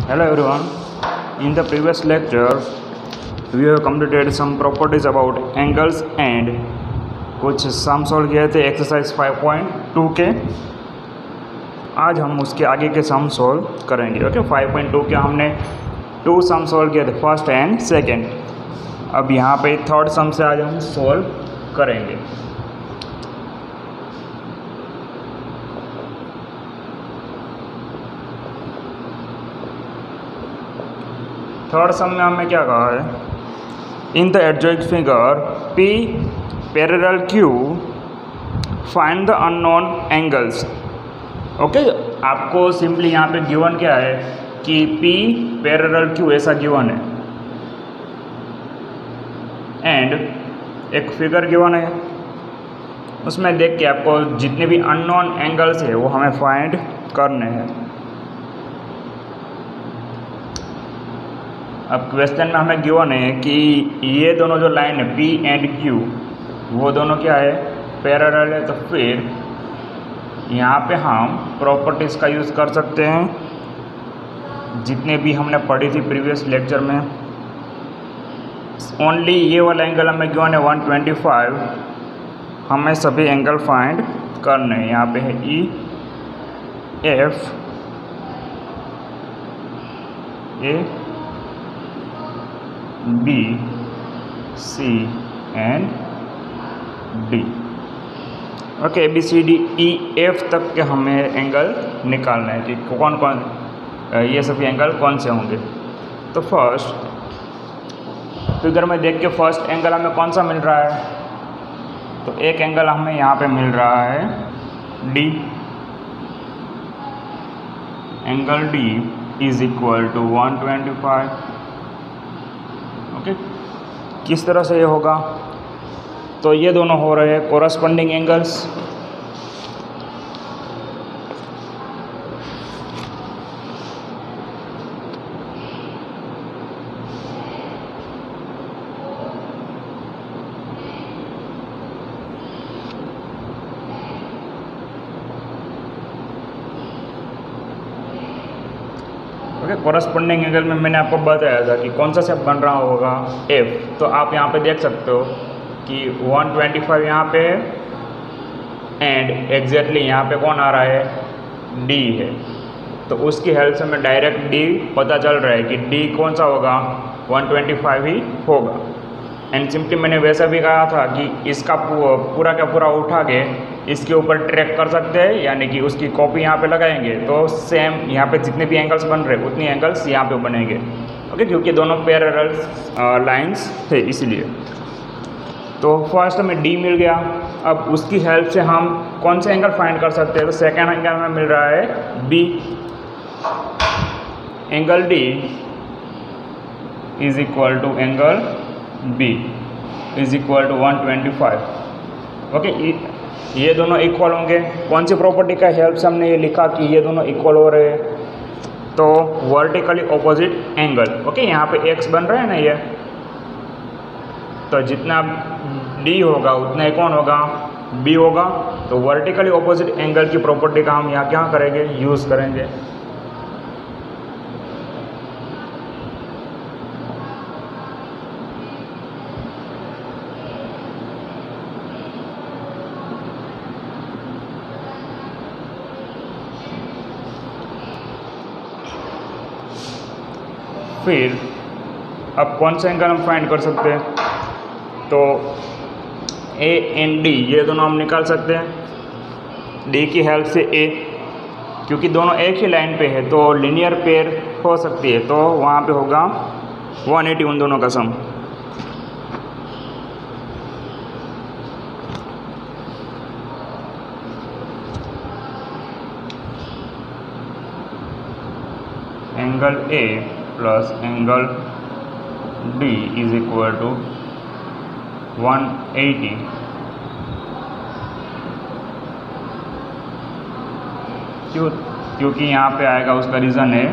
Hello everyone. In the previous lecture, we have completed some properties about angles and कुछ sum solve किए थे exercise 5.2 के। आज हम उसके आगे के सम सॉल्व करेंगे। ओके, 5.2 के हमने 2 सम सॉल्व किए थे, फर्स्ट एंड सेकंड। अब यहाँ पे थर्ड सम से आज हम सॉल्व करेंगे। थर्ड सम में हमें क्या कहा है, in the adjoint figure P parallel Q find the unknown angles. Okay, आपको सिंपली यहाँ पे गिवन क्या है कि P पैरेलल Q ऐसा गिवन है एंड एक फिगर गिवन है, उसमें देख के आपको जितने भी अननोन एंगल्स है वो हमें फाइंड करने हैं। अब क्वेश्चन में हमें गिवन है कि ये दोनों जो लाइन है P एंड Q वो दोनों क्या है, पैरेलल है। तो फिर यहाँ पे हम प्रॉपर्टीज़ का यूज़ कर सकते हैं जितने भी हमने पढ़ी थी प्रीवियस लेक्चर में। ओनली ये वाला एंगल हमें गिवन है 125, हमें सभी एंगल फाइंड करने हैं। यहाँ पे है E, F, A, B, C and D। Okay, ABCDEF तक के हमें एंगल निकालना है कि कौन कौन ये सभी एंगल कौन से होंगे। तो फर्स्ट फिगर में देख के फर्स्ट एंगल हमें कौन सा मिल रहा है, तो एक एंगल हमें यहाँ पे मिल रहा है D। Angle D is equal to 125। Okay, किस तरह से ये होगा, तो ये दोनों हो रहे हैं corresponding angles. Okay, corresponding angle में मैंने आपको बताया था कि कौन सा शेप बन रहा होगा, F। तो आप यहाँ पे देख सकते हो कि 125 यहाँ पे है एंड एग्जैक्टली यहाँ पे कौन आ रहा है, D है। तो उसकी हेल्प से हमें डायरेक्ट D पता चल रहा है कि D कौन सा होगा, 125 ही होगा। एंड सिंपली मैंने वैसा भी कहा था कि इसका पूरा का पूरा उठा के इसके ऊपर ट्रैक कर सकते हैं, यानी कि उसकी कॉपी यहाँ पे लगाएंगे तो सेम यहाँ पे जितने भी एंगल्स बन रहे उतनी एंगल्स यहाँ पे बनेंगे। ओके, क्योंकि दोनों पैरेलल लाइंस थे इसलिए। तो फर्स्ट हमें D मिल गया। अब उसकी हेल्प से हम कौन से एंगल फाइंड कर सकते हैं, तो सेकेंड एंगल हमें मिल रहा है B। Angle D is equal to angle B is equal to 125। Okay, ये दोनों इक्वल होंगे। कौन सी प्रॉपर्टी का हेल्प से हमने ये लिखा कि ये दोनों इक्वल हो रहे हैं, तो वर्टिकली ऑपोजिट एंगल। ओके, यहाँ पे x बन रहा है ना ये, तो जितना D होगा उतना ही कौन होगा, B होगा। तो वर्टिकली ऑपोजिट एंगल की प्रॉपर्टी का हम यहाँ क्या करेंगे, यूज़ करेंगे। फिर अब कौन सा एंगल हम फाइंड कर सकते हैं, तो A एंड D ये दोनों हम निकाल सकते हैं। D की हेल्प से A, क्योंकि दोनों एक ही लाइन पे है तो लीनियर पेयर हो सकती है, तो वहाँ पे होगा 180 उन दोनों का sum. Angle A plus angle D is equal to 180। क्योंकि यहाँ पे आएगा, उसका रीज़न है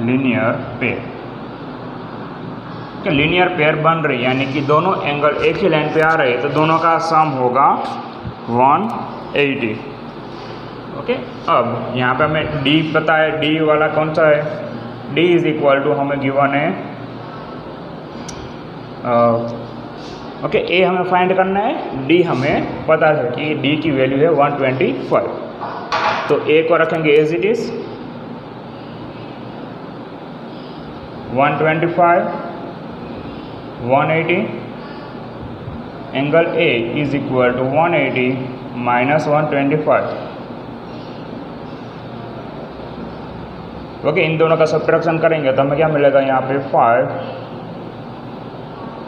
लीनियर पेयर। लीनियर पेयर बन रही यानी कि दोनों एंगल एक ही लाइन पे आ रहे, तो दोनों का सम होगा 180। ओके, अब यहाँ पे हमें डी पता है, डी वाला कौन सा है, डी इज इक्वल टू हमें गिवन है ओके, ए हमें फाइंड करना है, डी हमें पता है कि डी की वैल्यू है 125, तो ए को रखेंगे as it is 125 180, angle A is equal to 180 minus 125। Okay, इन दोनों का सब्ट्रैक्शन करेंगे तो हमें क्या मिलेगा, यहाँ पे 5,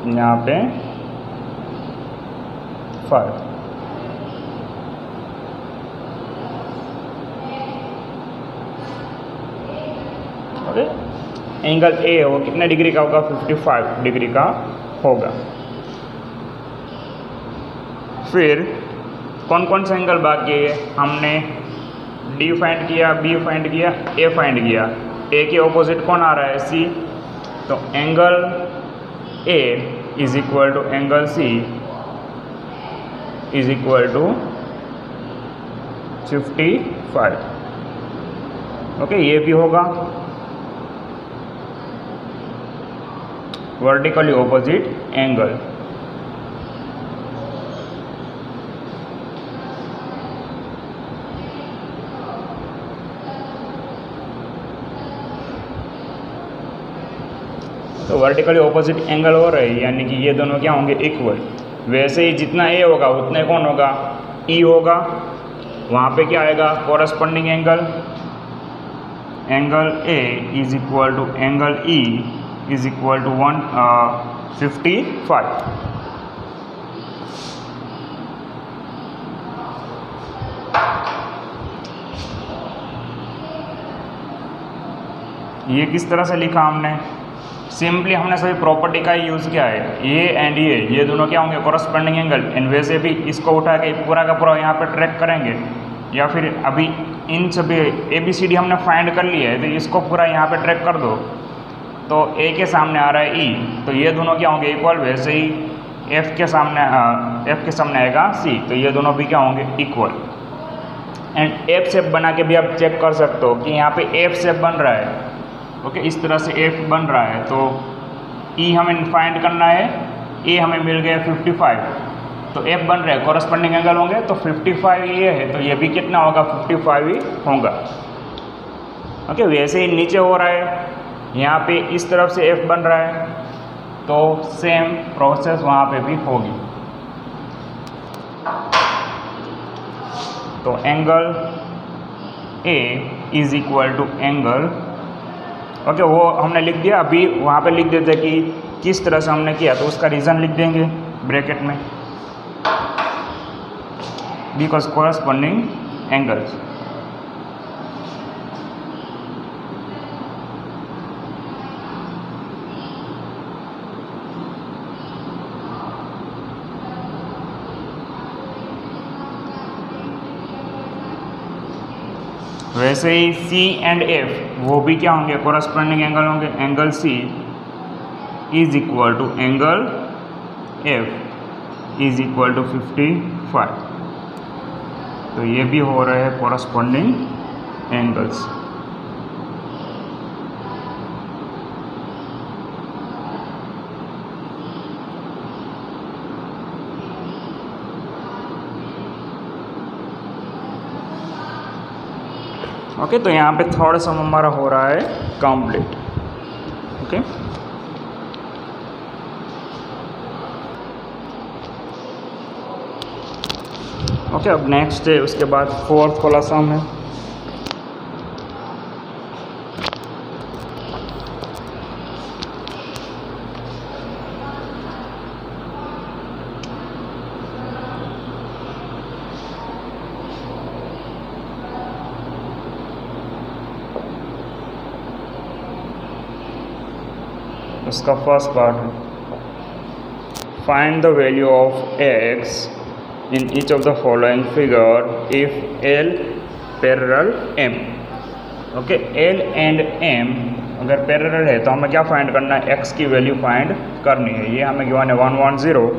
यहाँ पे 5। ओके, एंगल ए वो कितने डिग्री का होगा, 55 डिग्री का होगा। फिर कौन कौन से एंगल बाकी है, हमने डी फाइंड किया, बी फाइंड किया, ए फाइंड किया, ए के ऑपोजिट कौन आ रहा है, सी, तो angle A is equal to angle C is equal to 55। Okay, ये भी होगा वर्टिकली ऑपोजिट एंगल। तो वर्टिकली ऑपोजिट एंगल हो रहे हैं, यानी कि ये दोनों क्या होंगे, इक्वल। वैसे ही जितना ए होगा उतने कौन होगा, ई होगा। वहाँ पे क्या आएगा, corresponding angle, angle A is equal to angle E is equal to 155। ये किस तरह से लिखा हमने, सिंपली हमने सभी प्रॉपर्टी का ही यूज़ किया है। ये एंड ये दोनों क्या होंगे, कोरस्पॉन्डिंग एंगल। एंड वैसे भी इसको उठा के पूरा का पूरा यहाँ पे ट्रैक करेंगे, या फिर अभी इन सभी ABCD हमने फाइंड कर लिया है, तो इसको पूरा यहाँ पे ट्रैक कर दो, तो ए के सामने आ रहा है ई, तो ये दोनों क्या होंगे, इक्वल। वैसे ही एफ के सामने आएगा सी, तो ये दोनों भी क्या होंगे, इक्वल। एंड एफ शेप बना के भी आप चेक कर सकते हो कि यहाँ पे एफ शेप बन रहा है। ओके, इस तरह से एफ बन रहा है, तो ई हमें फाइंड करना है, ए हमें मिल गया 55, तो एफ बन रहा है, कॉरस्पॉन्डिंग एंगल होंगे, तो 55 ये है, तो ये भी कितना होगा, 55 ही होगा। ओके, वैसे ही नीचे हो रहा है, यहाँ पे इस तरफ से एफ बन रहा है, तो सेम प्रोसेस वहाँ पे भी होगी। तो angle A is equal to angle, okay, वो हमने लिख दिया। अभी वहाँ पे लिख देते कि किस तरह से हमने किया, तो उसका रीज़न लिख देंगे ब्रैकेट में, बिकॉज कोरस्पॉन्डिंग एंगल्स। वैसे ही सी एंड एफ वो भी क्या होंगे, कोरस्पॉन्डिंग एंगल होंगे। Angle C is equal to angle F is equal to 55, तो ये भी हो रहे हैं कोरस्पॉन्डिंग एंगल्स। ओके, तो यहाँ पे थर्ड सम हमारा हो रहा है कंप्लीट। ओके, ओके, अब नेक्स्ट है, उसके बाद फोर्थ वाला सम है। उसका फर्स्ट पार्ट है, find the value of x in each of the following figure if L parallel M। Okay, L and M अगर पैरेलल है तो हमें क्या फाइंड करना है, x की वैल्यू फाइंड करनी है। ये हमें गिवन है 110,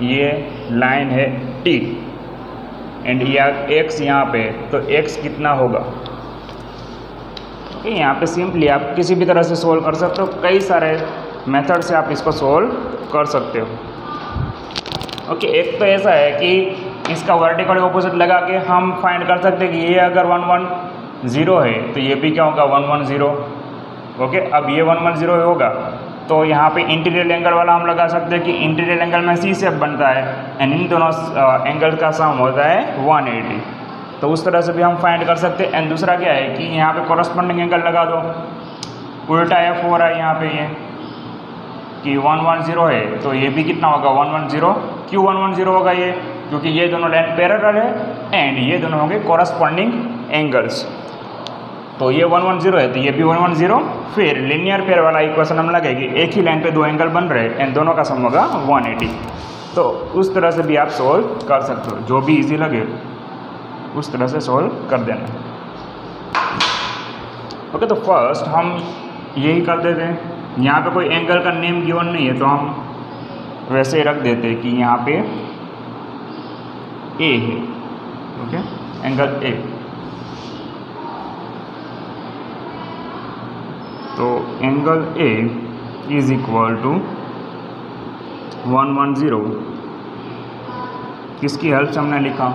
ये लाइन है T। एंड ये x यहाँ पे, तो x कितना होगा। ओके, यहाँ पे सिंपली आप किसी भी तरह से सोल्व कर सकते हो, कई सारे मेथड से आप इसको सोल्व कर सकते हो। ओके, एक तो ऐसा है कि इसका वर्टिकल ऑपोजिट लगा के हम फाइंड कर सकते हैं कि ये अगर 1 1 0 है तो ये भी क्या होगा 1 1 0। ओके, अब ये 1 1 0 होगा तो यहाँ पे इंटीरियर एंगल वाला हम लगा सकते हैं कि इंटीरियर एंगल में सी शेप बनता है एंड इन दोनों एंगल का सम होता है 180। तो उस तरह से भी हम फाइंड कर सकते हैं। एंड दूसरा क्या है कि यहाँ पे कॉरस्पॉन्डिंग एंगल लगा दो, उल्टा एफ हो रहा है यहाँ पे ये कि 1 1 0 है तो ये भी कितना होगा 1 1 0। क्यों 1 1 0 होगा ये, क्योंकि ये दोनों लाइन पैरेलल है एंड ये दोनों होंगे कॉरस्पॉन्डिंग एंगल्स। तो ये 1 1 0 है तो ये भी 1 1 0। फिर लीनियर पेयर वाला इक्वेशन हम लगेगी, एक ही लाइन पे दो एंगल बन रहे हैं एंड दोनों का सम होगा 180। तो उस तरह से भी आप सोल्व कर सकते हो, जो भी इजी लगे उस तरह से सोल्व कर देना। ओके, तो फर्स्ट हम यही कर देते हैं, यहाँ पे कोई एंगल का नेम गिवन नहीं है तो हम वैसे ही रख देते हैं कि यहाँ पे ए है। ओके, एंगल ए, तो angle A is equal to 1 1 0। किसकी हेल्प से हमने लिखा,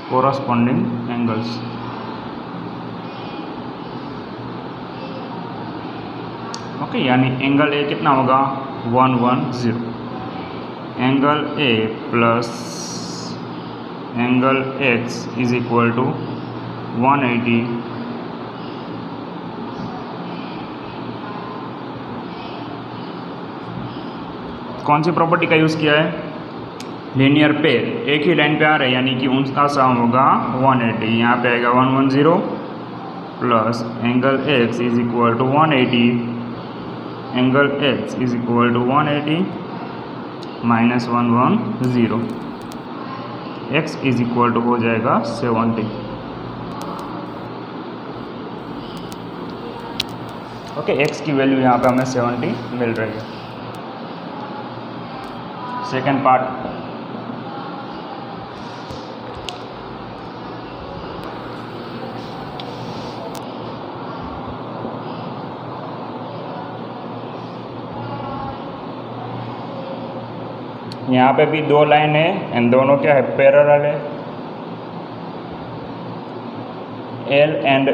corresponding angles। ओके, यानी एंगल ए कितना होगा 1 1 0। Angle A plus angle X is equal to 180 कौन सी प्रॉपर्टी का यूज़ किया है, लीनियर पेयर, एक ही लाइन पे आ रहे हैं यानी कि उनका सम होगा 180। यहाँ पे आएगा 1 1 0 plus angle X is equal to 180, angle X is equal to 180 minus 1 1 0, X is equal to हो जाएगा 70। ओके, एक्स की वैल्यू यहाँ पे हमें 70 मिल रही है। सेकेंड पार्ट, यहाँ पे भी दो लाइन है एंड दोनों क्या है पैरेलल है। एल एंड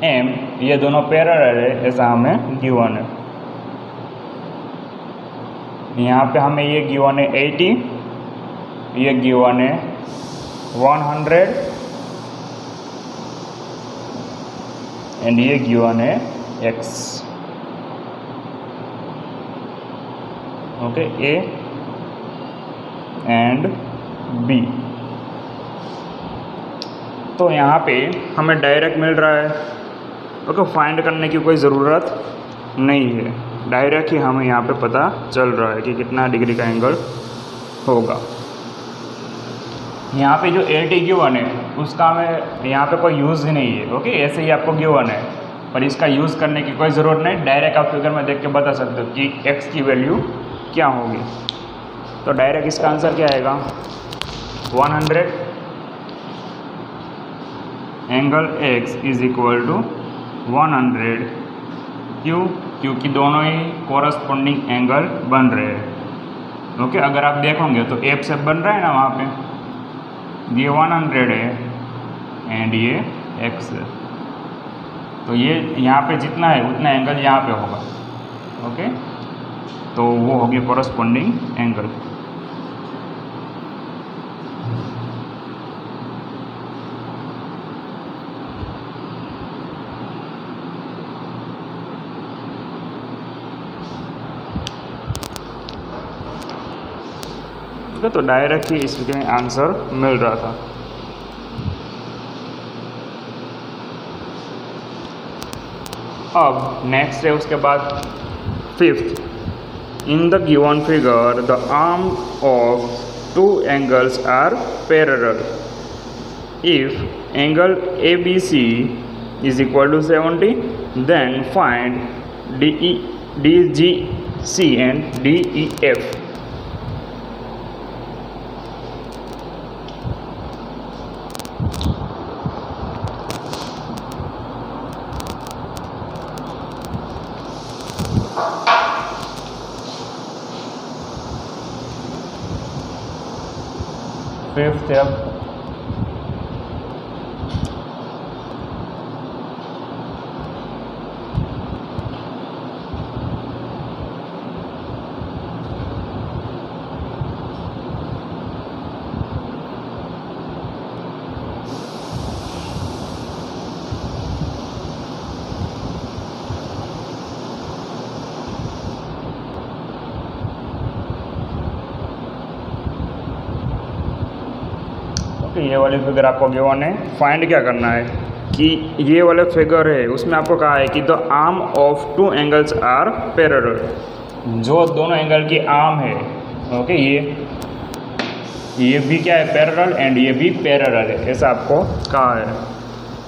एम ये दोनों पैरेलल है ऐसा हमें गिवन है। यहाँ पे हमें ये गिवन है 80, ये गिवन है 100 एंड ये गिवन है x। Okay, A and B. तो यहाँ पे हमें डायरेक्ट मिल रहा है। ओके, फाइंड करने की कोई ज़रूरत नहीं है, डायरेक्ट ही हमें यहाँ पे पता चल रहा है कि कितना डिग्री का एंगल होगा। यहाँ पे जो 80 गिवन है उसका हमें यहाँ पे कोई यूज़ ही नहीं है। ओके, ऐसे ही आपको गिवन है पर इसका यूज़ करने की कोई ज़रूरत नहीं, डायरेक्ट आप फिगर में देख के बता सकते हो कि x की वैल्यू क्या होगी। तो डायरेक्ट इसका आंसर क्या आएगा 100, angle x is equal to 100। क्यों, क्योंकि दोनों ही कोरस्पॉन्डिंग एंगल बन रहे हैं। ओके, अगर आप देखोगे तो एफ से बन रहा है ना वहाँ पे, ये 100 है एंड ये x है, तो ये यहाँ पे जितना है उतना एंगल यहाँ पे होगा। ओके, तो वो होगी कोरस्पॉन्डिंग एंगल। तो डायरेक्ट ही इसके आंसर मिल रहा था। अब नेक्स्ट है उसके बाद fifth, in the given figure the arm of two angles are parallel if angle ABC is equal to 70 then find DGC and DEF. Fifth step, ये वाली फिगर आपको गिवन है। फाइंड क्या करना है कि ये वाले फिगर है उसमें आपको कहा है कि the arm of two angles are parallel, जो दोनों एंगल की आर्म है, ओके, ये भी क्या है, पैरेलल, एंड ये भी पैरेलल है, ऐसा आपको कहा है।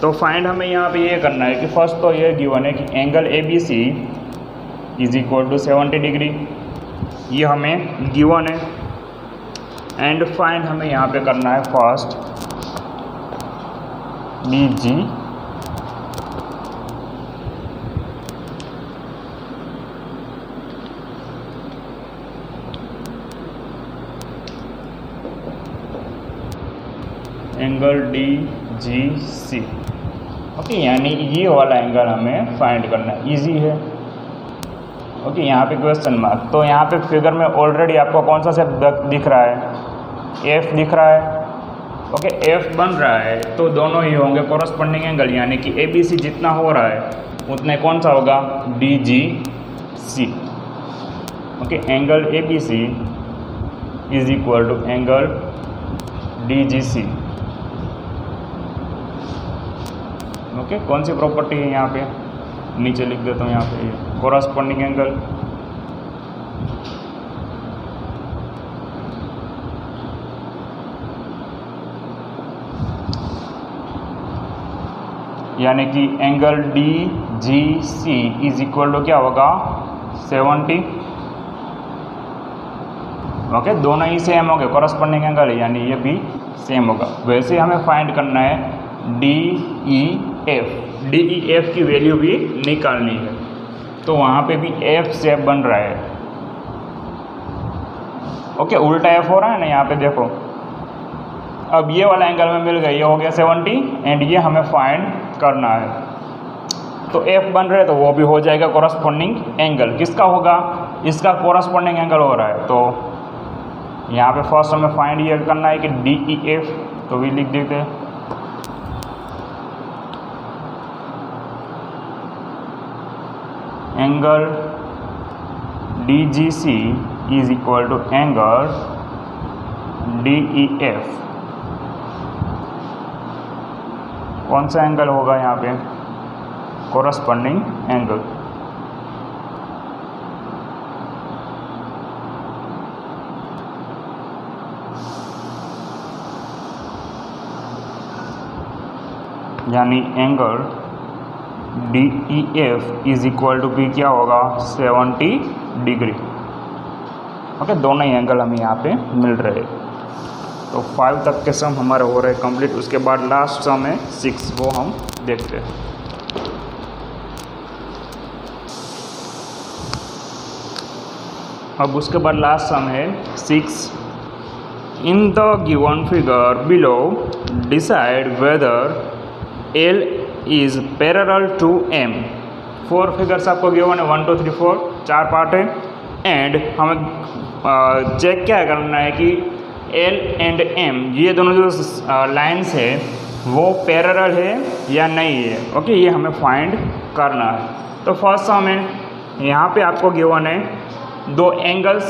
तो फाइंड हमें यहाँ पे ये करना है कि फर्स्ट तो ये गिवन है कि angle ABC is equal to 70 degree, ये हमें गिवन है। एंड फाइंड हमें यहाँ पे करना है first BG angle DGC, okay, यानी ये वाला एंगल हमें फाइंड करना है, इजी है। ओके, यहाँ पे क्वेश्चन मार्क। तो यहाँ पे फिगर में ऑलरेडी आपको कौन सा शेप दिख रहा है, F दिख रहा है। ओके, F बन रहा है तो दोनों ही होंगे कॉरस्पॉन्डिंग एंगल, यानी कि ABC जितना हो रहा है उतने कौन सा होगा, DGC। Okay, angle ABC is equal to angle DGC। Okay, कौन सी प्रॉपर्टी है यहाँ पे, नीचे लिख देता हूँ यहाँ पे, कॉरस्पॉन्डिंग एंगल यानी कि angle DGC is equal to क्या होगा, 70। ओके, दोनों ही सेम हो गए, कॉरस्पॉन्डिंग एंगल है, यानी ये भी सेम होगा। वैसे हमें फाइंड करना है DEF, DEF की वैल्यू भी निकालनी है। तो वहाँ पे भी F शेप बन रहा है। ओके, उल्टा F हो रहा है ना, यहाँ पे देखो, अब ये वाला एंगल में मिल गया, ये हो गया 70, एंड ये हमें फाइंड करना है। तो F बन रहा है तो वो भी हो जाएगा कॉरस्पॉन्डिंग एंगल। किसका होगा, इसका कॉरस्पॉन्डिंग एंगल हो रहा है। तो यहाँ पे फर्स्ट हमें फाइंड ये करना है कि DEF, तो भी लिख देते हैं, angle DGC is equal to angle DEF। कौन सा एंगल होगा यहाँ पे, कॉरस्पॉन्डिंग एंगल। यानी angle DEF is equal to भी क्या होगा, 70 डिग्री। ओके, दोनों ही एंगल हमें यहाँ पे मिल रहे हैं। तो 5 तक के सम हमारे हो रहे हैं कंप्लीट। उसके बाद लास्ट सम है 6, वो हम देखते हैं। अब उसके बाद लास्ट सम है 6। In the given figure below decide whether L is parallel to M। 4 figures आपको गिवन है, 1 2 3 4, 4 पार्ट है। एंड हमें चेक क्या करना है कि L एंड M, ये दोनों जो लाइन्स है वो पैरेलल है या नहीं है। ओके, ये हमें फाइंड करना है। तो फर्स्ट हमें यहाँ पे आपको गिवन है 2 एंगल्स,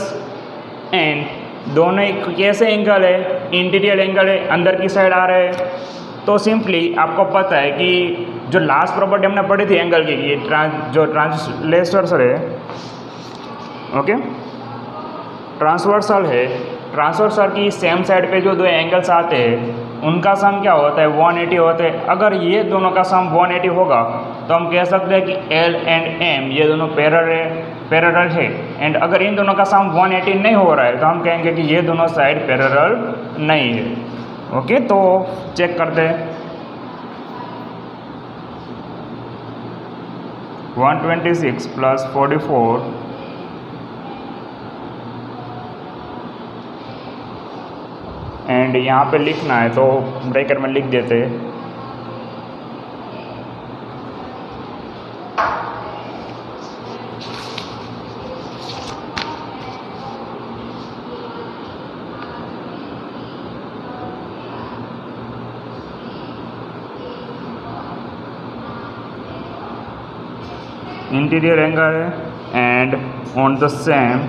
एंड दोनों कैसे एंगल है, इंटीरियर एंगल है, अंदर की साइड आ रहे हैं। तो सिंपली आपको पता है कि जो लास्ट प्रॉपर्टी हमने पढ़ी थी एंगल की, ये जो ट्रांसवर्सल है, ओके, ट्रांसवर्सल है, ट्रांसवर्सल की सेम साइड पे जो 2 एंगल्स आते हैं उनका सम क्या होता है, 180 होता है। अगर ये दोनों का सम 180 होगा तो हम कह सकते हैं कि L एंड M ये दोनों पैरेलल है। एंड अगर इन दोनों का सम 180 नहीं हो रहा है तो हम कहेंगे कि ये दोनों साइड पैरेलल नहीं है। ओके, तो चेक करते हैं। 126 प्लस 44 एंड यहाँ पे लिखना है तो ब्रैकेट में लिख देते हैं। Interior angle and on the same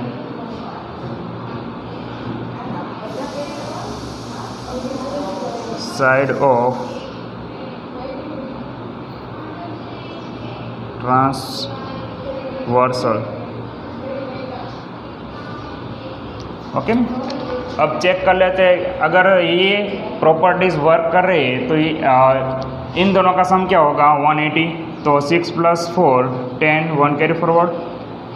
side of transversal। Okay, अब चेक कर लेते हैं अगर ये प्रॉपर्टीज वर्क कर रही है तो इन दोनों का सम क्या होगा 180। तो 6 plus 4 10 1 carry forward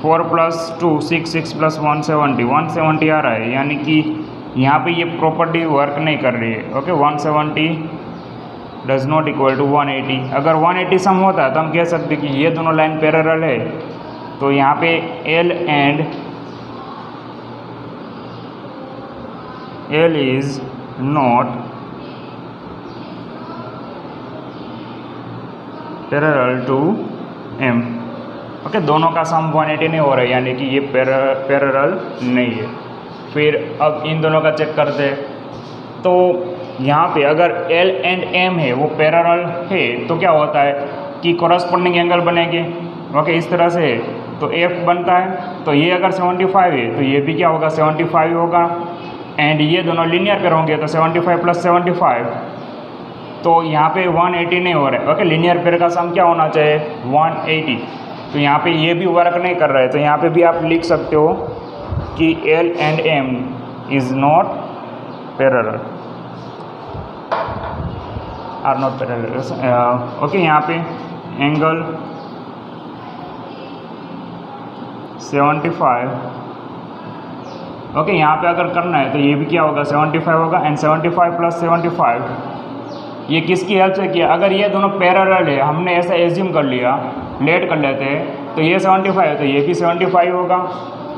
4 plus 2 6 6 plus 170 आ रहा है, यानी कि यहाँ पे ये प्रॉपर्टी वर्क नहीं कर रही है। Okay, 170 does not equal to 180। अगर 180 सम होता है तो हम कह सकते कि ये दोनों लाइन पैरेलल है, तो यहाँ पे L is not parallel to M। Okay, दोनों का सम 180 नहीं हो रहा है, यानी कि ये पैरेलल नहीं है। फिर अब इन दोनों का चेक करते हैं। तो यहाँ पे अगर L एंड M है वो पैरेलल है तो क्या होता है कि कॉरस्पॉन्डिंग एंगल बनेंगे। ओके, इस तरह से तो F बनता है। तो ये अगर 75 है तो ये भी क्या होगा 75 होगा। एंड ये दोनों लीनियर पेयर होंगे तो 75 प्लस 75, तो यहाँ पे 180 नहीं हो रहा है। ओके, लीनियर पेयर का सम क्या होना चाहिए 180। तो यहाँ पे ये भी वर्क नहीं कर रहा है, तो यहाँ पे भी आप लिख सकते हो कि L and M is not parallel, are not parallel. Okay, यहाँ पे एंगल 75। ओके, यहाँ पे अगर करना है तो ये भी क्या होगा 75 होगा। एंड 75 प्लस 75 ये किसकी हेल्प से किया, अगर ये दोनों पैरेलल है हमने ऐसा एज्यूम कर लिया, लेट कर लेते हैं, तो ये 75 है तो ये भी 75 होगा।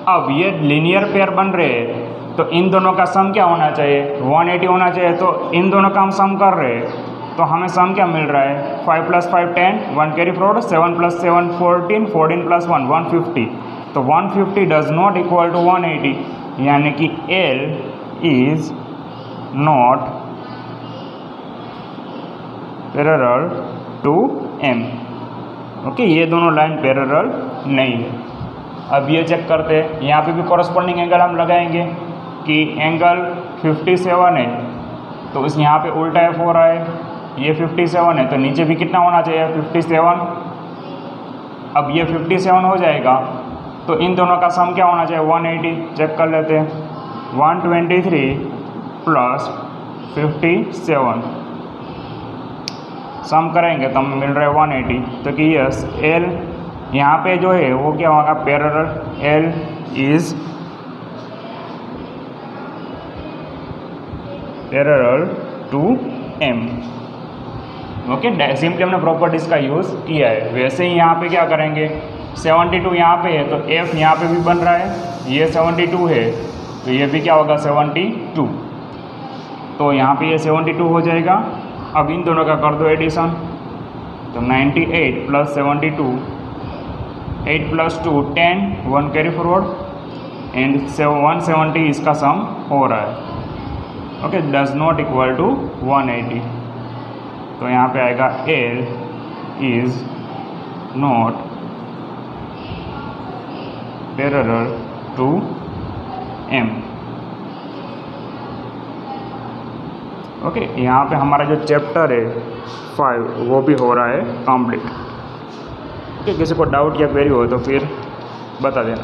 अब ये लीनियर पेयर बन रहे हैं तो इन दोनों का सम क्या होना चाहिए 180 होना चाहिए। तो इन दोनों का हम सम कर रहे हैं तो हमें सम क्या मिल रहा है 5 plus 5 10 1 carry forward 7 plus 7 14 14 plus 1 150। तो 150 डज नॉट इक्वल टू 180, यानी कि L is not parallel to M। Okay, ये दोनों लाइन पैरेलल नहीं है। अब ये चेक करते हैं, यहाँ पे भी कॉरस्पॉन्डिंग एंगल हम लगाएंगे कि एंगल 57 है तो इस यहाँ पे उल्टा F हो रहा है, ये 57 है तो नीचे भी कितना होना चाहिए 57। अब ये 57 हो जाएगा तो इन दोनों का सम क्या होना चाहिए 180। चेक कर लेते हैं 123 प्लस 57 सम करेंगे तो हमें मिल रहा है 180। तो कि यस L यहाँ पे जो है वो क्या होगा parallel, L is parallel to M। Okay, simply हमने प्रॉपर्टीज़ का यूज़ किया है। वैसे ही यहाँ पे क्या करेंगे 72 यहाँ पे है तो F यहाँ पे भी बन रहा है, ये 72 है तो ये भी क्या होगा 72। तो यहाँ पे ये 72 हो जाएगा। अब इन दोनों का कर दो एडिशन, तो 98 plus 72 8 plus 2 10 1 carry forward and 170 इसका सम हो रहा है। Okay, does not equal to 180। तो यहाँ पे आएगा L is not parallel to M। Okay, यहाँ पे हमारा जो चैप्टर है 5 वो भी हो रहा है कंप्लीट। ओके, किसी को डाउट या क्वेरी हो तो फिर बता देना।